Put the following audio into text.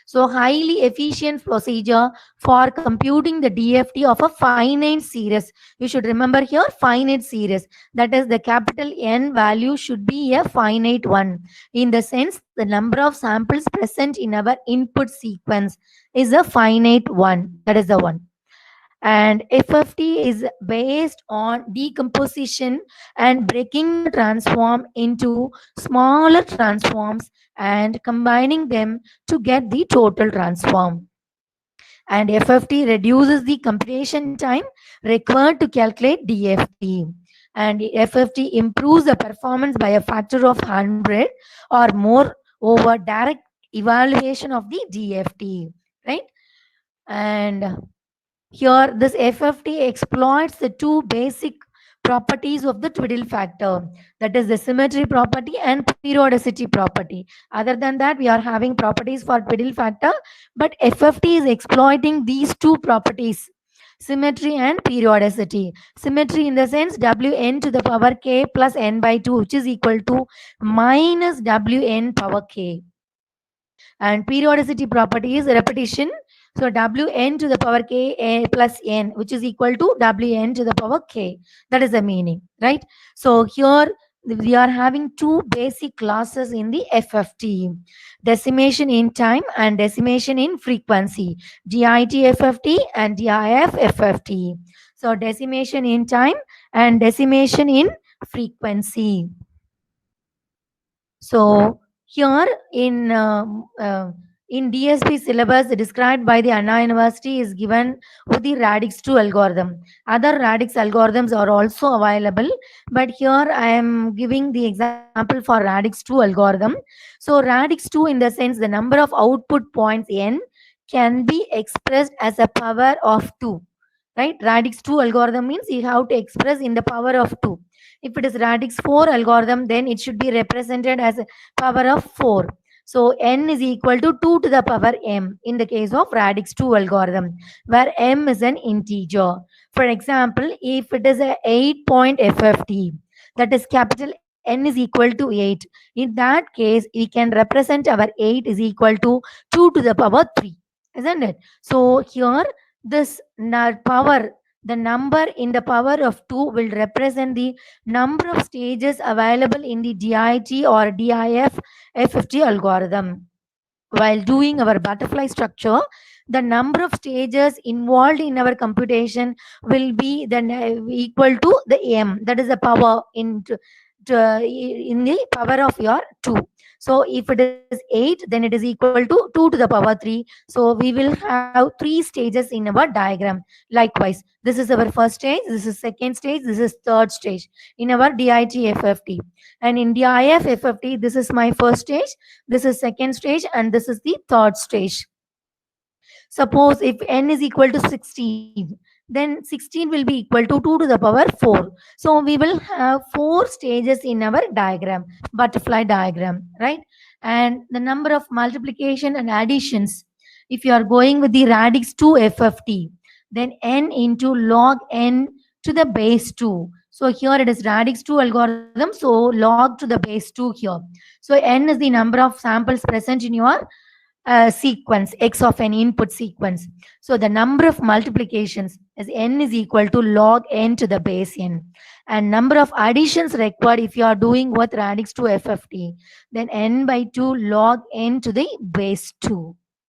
So highly efficient procedure for computing the DFT of a finite series. You should remember here finite series. That is, the capital N value should be a finite one. In the sense, the number of samples present in our input sequence is a finite one. That is the one. And FFT is based on decomposition and breaking the transform into smaller transforms and combining them to get the total transform. And FFT reduces the computation time required to calculate DFT. And FFT improves the performance by a factor of 100 or more over direct evaluation of the DFT, right? And here, this FFT exploits the two basic properties of the twiddle factor, that is the symmetry property and periodicity property. Other than that, we are having properties for twiddle factor, but FFT is exploiting these two properties, symmetry and periodicity. Symmetry in the sense Wn to the power k plus n by 2, which is equal to minus Wn power k. And periodicity property is repetition. So Wn to the power k plus n, which is equal to Wn to the power k. That is the meaning, right? So here we are having two basic classes in the FFT: decimation in time and decimation in frequency. DIT FFT and DIF FFT. So decimation in time and decimation in frequency. So here in DSP syllabus described by the Anna University is given with the radix 2 algorithm. Other radix algorithms are also available, but here I am giving the example for radix 2 algorithm. So radix 2, in the sense the number of output points n can be expressed as a power of 2. Right? Radix 2 algorithm means you have to express in the power of 2. If it is radix 4 algorithm, then it should be represented as a power of 4. So n is equal to 2 to the power m in the case of radix 2 algorithm, where m is an integer. For example, if it is a 8-point FFT, that is capital N is equal to 8. In that case, we can represent our 8 is equal to 2 to the power 3. Isn't it? So here, this power, the number in the power of 2 will represent the number of stages available in the DIT or DIF FFT algorithm. While doing our butterfly structure, the number of stages involved in our computation will be then equal to the m, that is the power in the power of your 2. So if it is 8, then it is equal to 2 to the power 3. So we will have 3 stages in our diagram. Likewise, this is our first stage, this is second stage, this is third stage in our DIT FFT. And in DIF FFT, this is my first stage, this is second stage, and this is the third stage. Suppose if n is equal to 16, then 16 will be equal to 2 to the power 4. So we will have 4 stages in our diagram, butterfly diagram, right? And the number of multiplication and additions, if you are going with the radix 2 FFT, then n into log n to the base 2. So here it is radix 2 algorithm, so log to the base 2 here. So n is the number of samples present in your sequence, x of an input sequence. So the number of multiplications is n is equal to log n to the base n. And number of additions required if you are doing with radix 2 FFT, then n by 2 log n to the base 2.